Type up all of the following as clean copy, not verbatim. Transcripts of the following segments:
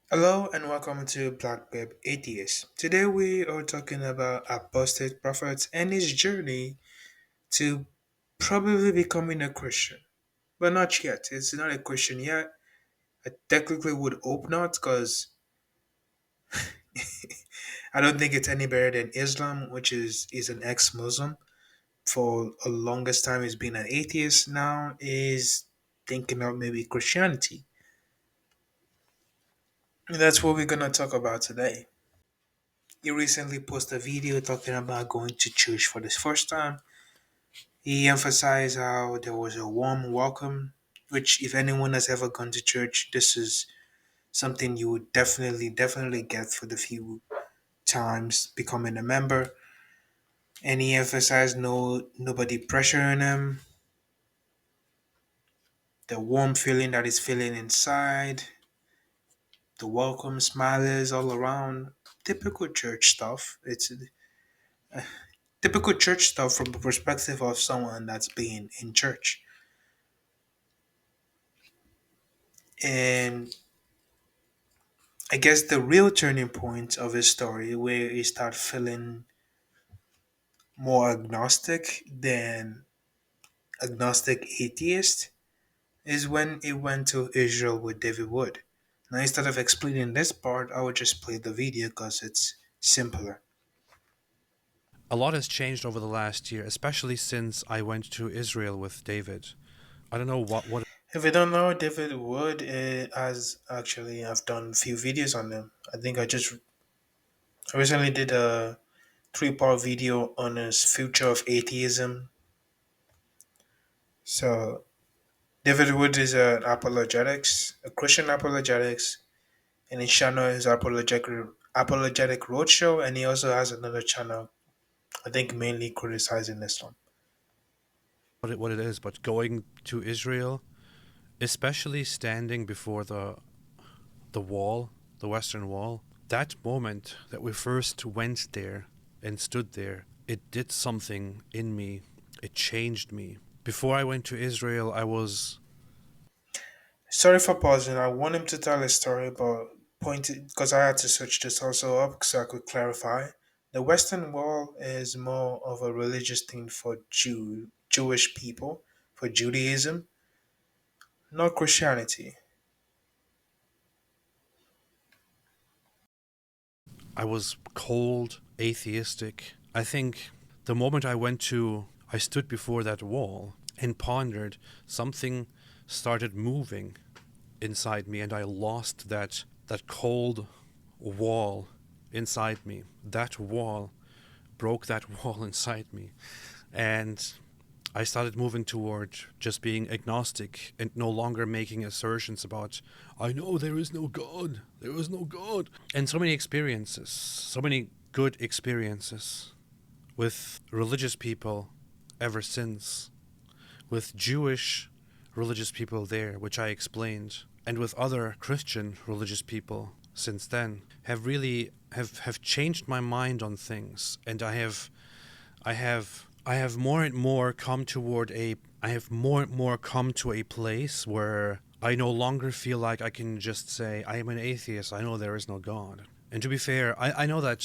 Hello and welcome to Black Web Atheist. Today we are talking about apostate prophet and his journey to probably becoming a Christian. But not yet. It's not a Christian yet. I technically would hope not because I don't think it's any better than Islam, which is an ex-Muslim. For a longest time he's been an atheist. Now is thinking of maybe Christianity. And that's what we're gonna talk about today. He recently posted a video talking about going to church for the first time. He emphasized how there was a warm welcome, which, if anyone has ever gone to church, this is something you would definitely get for the few times becoming a member. And he emphasized nobody pressuring him, the warm feeling that he's feeling inside, the welcome smiles all around. Typical church stuff. It's typical church stuff from the perspective of someone that's been in church. And I guess the real turning point of his story, where he started feeling more agnostic than agnostic atheist, is when he went to Israel with David Wood. Now, instead of explaining this part, I would just play the video because it's simpler. A lot has changed over the last year, especially since I went to Israel with David. I don't know what If you don't know, David Wood has actually, I've done a few videos on him. I recently did a three-part video on his future of atheism. So David Wood is an apologetics, a Christian apologetics, and his channel is Apologetic Roadshow, and he also has another channel, I think mainly criticizing Islam. what it is, but going to Israel, especially standing before the wall, the Western Wall, that moment that we first went there and stood there, it did something in me. It changed me. Before I went to Israel, I was Sorry for pausing. I want him to tell his story, but pointed because I had to search this also up so I could clarify. The Western Wall is more of a religious thing for Jewish people, for Judaism, not Christianity. I was cold, atheistic. I think the moment I stood before that wall and pondered, something started moving inside me, and I lost that cold wall inside me. That wall broke that wall inside me, and I started moving toward just being agnostic and no longer making assertions about, I know there is no God, there is no God. And so many experiences, so many good experiences with religious people ever since, with Jewish religious people there, which I explained, and with other Christian religious people since then, have really have changed my mind on things, and I have more and more come toward a I have more and more come to a place where I no longer feel like I can just say I am an atheist. I know there is no God. And to be fair, I know that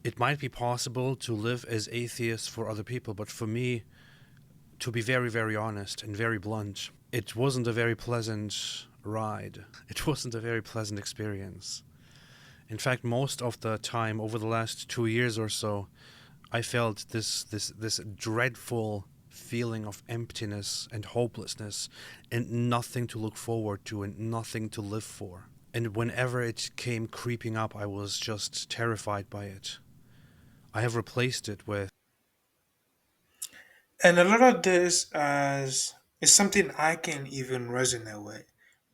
it might be possible to live as atheist for other people, but for me, to be very honest and very blunt, it wasn't a very pleasant ride. It wasn't a very pleasant experience. In fact, most of the time over the last 2 years or so, I felt this dreadful feeling of emptiness and hopelessness and nothing to look forward to and nothing to live for. And whenever it came creeping up, I was just terrified by it. I have replaced it with And a lot of this is something I can even resonate with.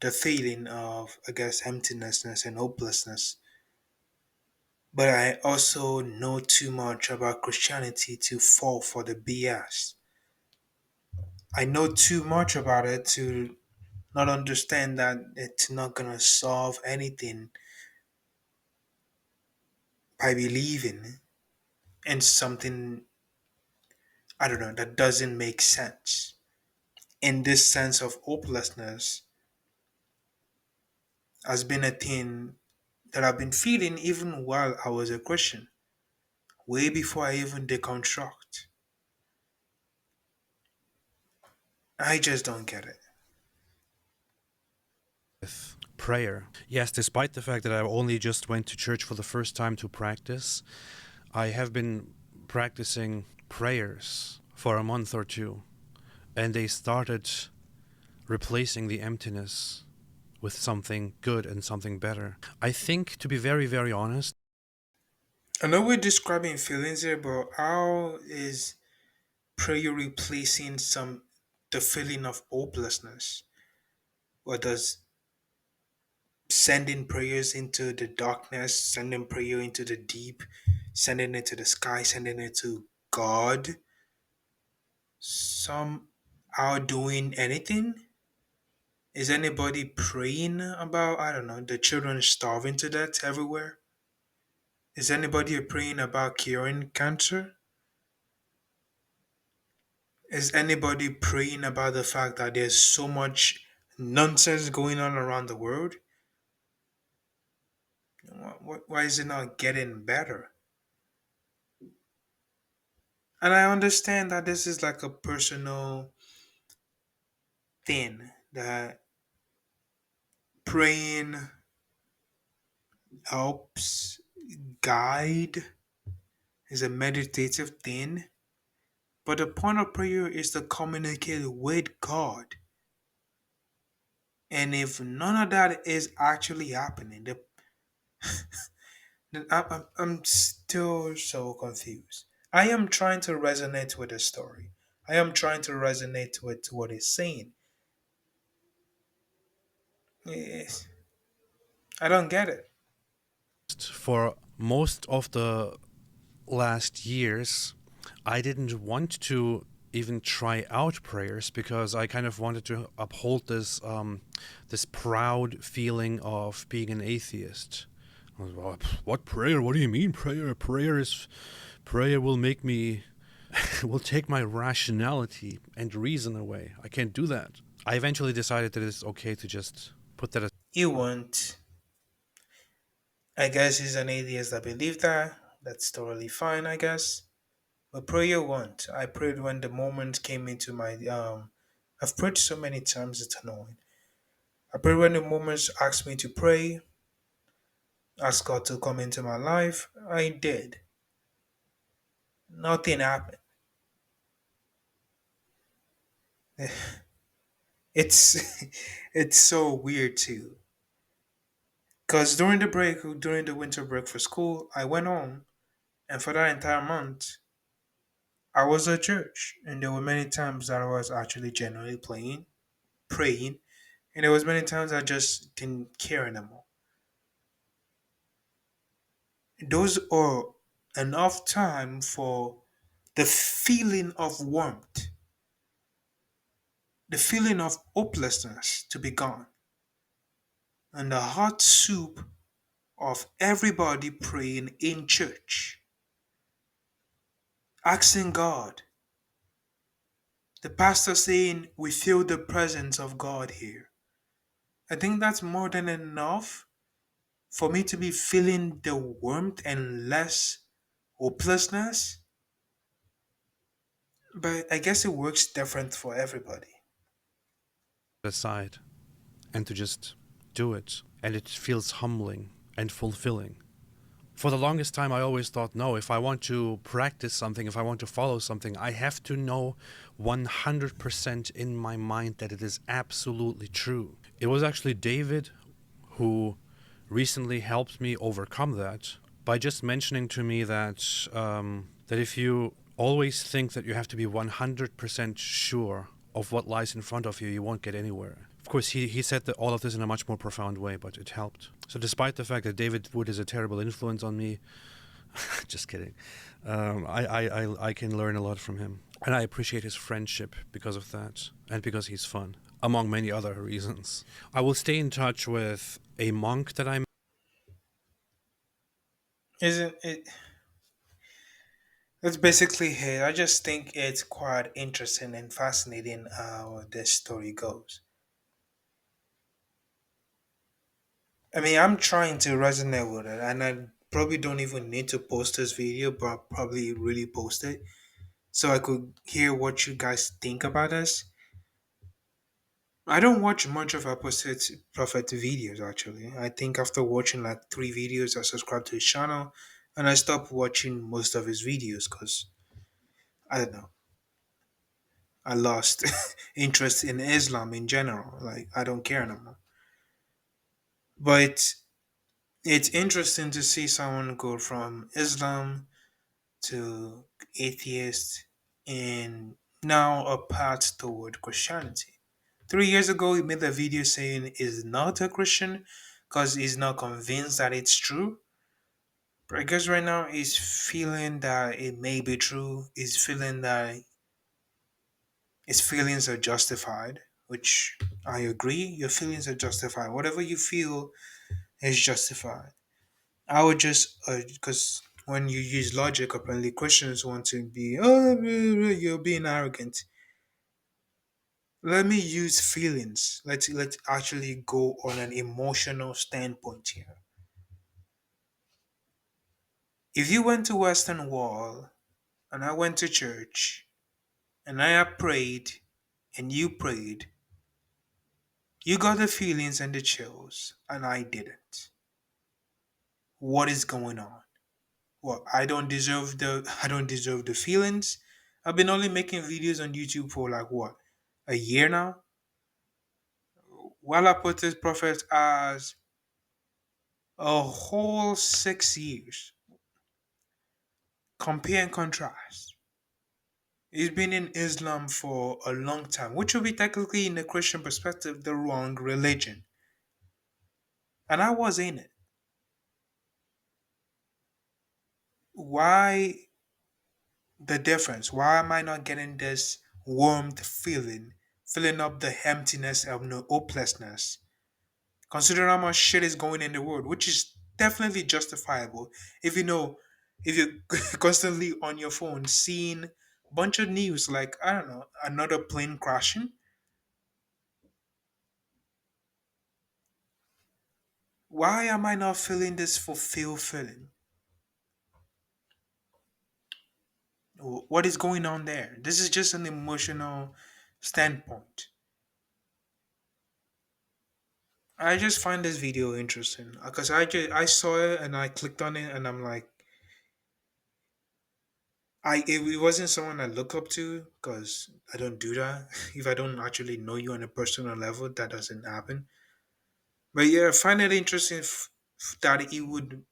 The feeling of, I guess, emptinessness and hopelessness. But I also know too much about Christianity to fall for the BS. I know too much about it to not understand that it's not gonna solve anything by believing in something, I don't know, that doesn't make sense. In this sense of hopelessness, has been a thing that I've been feeling even while I was a Christian, way before I even deconstruct. I just don't get it. with prayer. Yes, despite the fact that I only just went to church for the first time to practice, I have been practicing prayers for a month or two, and they started replacing the emptiness with something good and something better. I think, to be very, very honest, I know we're describing feelings here, but how is prayer replacing the feeling of hopelessness? Or does sending prayers into the darkness, sending prayer into the deep, sending it to the sky, sending it to God, somehow doing anything? Is anybody praying about, I don't know, the children starving to death everywhere? Is anybody praying about curing cancer? Is anybody praying about the fact that there's so much nonsense going on around the world? Why is it not getting better? And I understand that this is like a personal thing, that praying helps guide, is a meditative thing. But the point of prayer is to communicate with God. And if none of that is actually happening, then I'm still so confused. I am trying to resonate with the story. I am trying to resonate with what it's saying. Yes, I don't get it. for most of the last years, I didn't want to even try out prayers because I kind of wanted to uphold this proud feeling of being an atheist. I was, "Well, what prayer? What do you mean prayer? Prayer will make me will take my rationality and reason away. I can't do that." I eventually decided that it's okay to just put that You want, I guess he's an atheist that believe that. That's totally fine, I guess. But prayer won't. I prayed when the moment came into my I've prayed so many times it's annoying. I prayed when the moments asked me to pray, ask God to come into my life. I did. Nothing happened. It's it's so weird too. Cause during the winter break for school, I went home, and for that entire month, I was at church, and there were many times that I was actually genuinely praying, and there was many times I just didn't care anymore. Those are enough time for the feeling of warmth, the feeling of hopelessness to be gone, and the hot soup of everybody praying in church, asking God, the pastor saying, "We feel the presence of God here." I think that's more than enough for me to be feeling the warmth and less hopelessness. But I guess it works different for everybody. aside and to just do it. And it feels humbling and fulfilling. For the longest time, I always thought, no, if I want to practice something, if I want to follow something, I have to know 100% in my mind that it is absolutely true. It was actually David who recently helped me overcome that by just mentioning to me that if you always think that you have to be 100% sure of what lies in front of you, you won't get anywhere. Of course, he said that all of this in a much more profound way, but it helped. So, despite the fact that David Wood is a terrible influence on me, just kidding, I can learn a lot from him. And I appreciate his friendship because of that, and because he's fun, among many other reasons. I will stay in touch with a monk that I Isn't it? That's basically it. I just think it's quite interesting and fascinating how this story goes. I mean, I'm trying to resonate with it, and I probably don't even need to post this video, but I'll probably really post it so I could hear what you guys think about this. I don't watch much of Opposite Prophet videos actually. I think after watching like three videos, I subscribed to his channel and I stopped watching most of his videos because I don't know. I lost interest in Islam in general. Like, I don't care no more. But it's interesting to see someone go from Islam to atheist and now a path toward Christianity. 3 years ago, he made a video saying he's not a Christian because he's not convinced that it's true. But I guess right now he's feeling that it may be true. He's feeling that his feelings are justified, which I agree. Your feelings are justified. Whatever you feel is justified. I would just, because when you use logic, apparently Christians want to be, oh, you're being arrogant. Let me use feelings. Let's actually go on an emotional standpoint here. If you went to Western Wall and I went to church and I have prayed and you prayed, you got the feelings and the chills and I didn't. What is going on? Well, I don't deserve the feelings. I've been only making videos on YouTube for like what? A year now? While I put this prophet as a whole 6 years. Compare and contrast. He's been in Islam for a long time, which would be technically, in the Christian perspective, the wrong religion. And I was in it. Why the difference? Why am I not getting this warmth feeling, filling up the emptiness of no hopelessness? Consider how much shit is going in the world, which is definitely justifiable. If you know, if you're constantly on your phone seeing a bunch of news like, I don't know, another plane crashing, why am I not feeling this fulfilled feeling? What is going on there? This is just an emotional standpoint. I just find this video interesting because I saw it and I clicked on it and I'm like, it wasn't someone I look up to because I don't do that. If I don't actually know you on a personal level, that doesn't happen. But yeah, I find it interesting that he would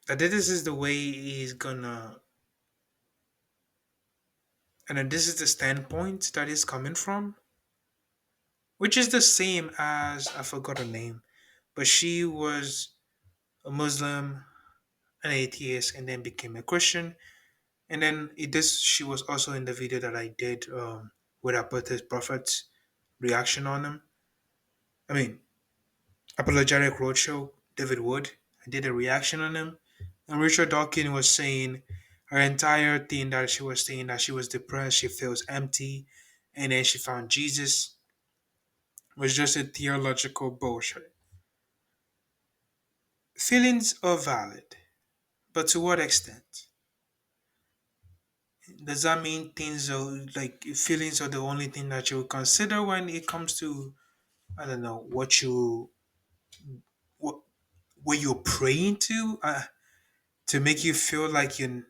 that this is the way he's gonna, and then this is the standpoint that he's coming from, which is the same as I forgot her name, but she was a Muslim, an atheist, and then became a Christian. And then this she was also in the video that I did where I put his prophet's reaction on him. I mean, Apologetic Roadshow, David Wood. I did a reaction on him. And Richard Dawkins was saying her entire thing that she was saying that she was depressed, she feels empty, and then she found Jesus was just a theological bullshit. Feelings are valid, but to what extent? Does that mean things are like feelings are the only thing that you consider when it comes to, I don't know, what what you're praying to make you feel like you're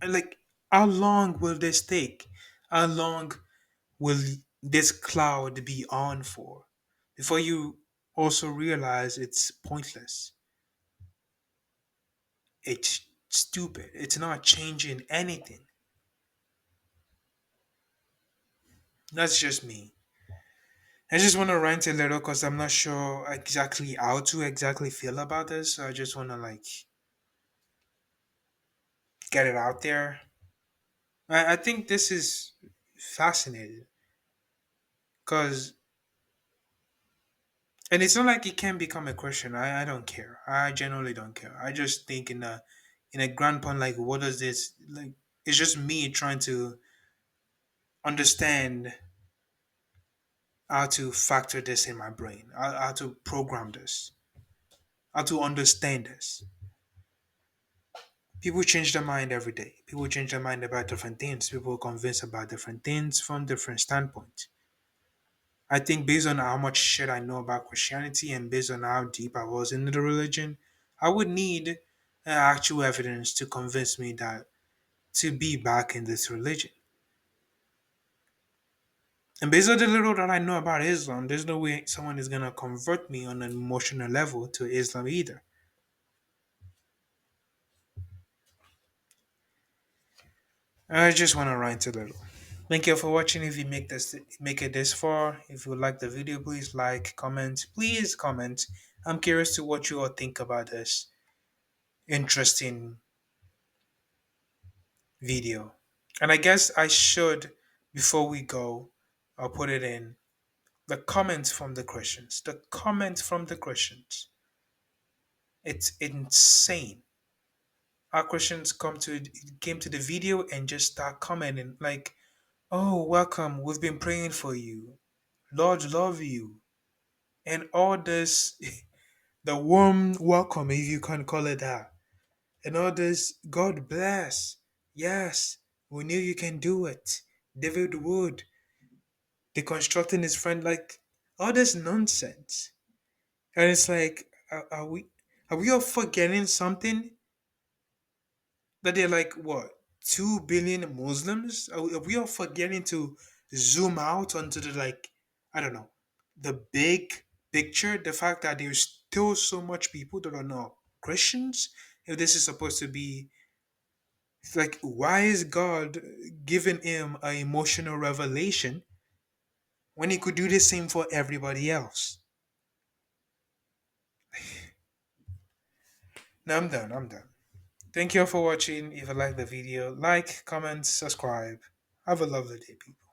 like, how long will this take? How long will this cloud be on for before you also realize it's pointless? It's stupid. It's not changing anything. That's just me. I just want to rant a little because I'm not sure exactly how to exactly feel about this. So I just want to like get it out there. I think this is fascinating because, and it's not like it can become a question. I don't care. I genuinely don't care. I just think in a grand point, like, what does this like? It's just me trying to understand how to factor this in my brain, how to program this, how to understand this. People change their mind every day. People change their mind about different things. People are convinced about different things from different standpoints. I think based on how much shit I know about Christianity and based on how deep I was into the religion, I would need actual evidence to convince me that to be back in this religion. And based on the little that I know about Islam, there's no way someone is gonna convert me on an emotional level to Islam either. I just want to rant a little. Thank you for watching. If you make it this far, if you like the video, please like, comment. Please comment. I'm curious to what you all think about this interesting video. And I guess I should, before we go, I'll put it in the comments from the Christians. The comments from the Christians. It's insane. Our Christians came to the video and just start commenting like, "Oh, welcome. We've been praying for you. Lord love you." And all this, the warm welcome, if you can call it that. And all this, God bless. Yes, we knew you can do it. David Wood, deconstructing his friend, like all this nonsense. And it's like, are we all forgetting something? That they're like, what, 2 billion Muslims? Are we all forgetting to zoom out onto the, like, I don't know, the big picture? The fact that there's still so much people that are not Christians? If this is supposed to be, it's like, why is God giving him an emotional revelation when he could do the same for everybody else? No, I'm done. I'm done. Thank you all for watching. If you like the video, like, comment, subscribe. Have a lovely day, people.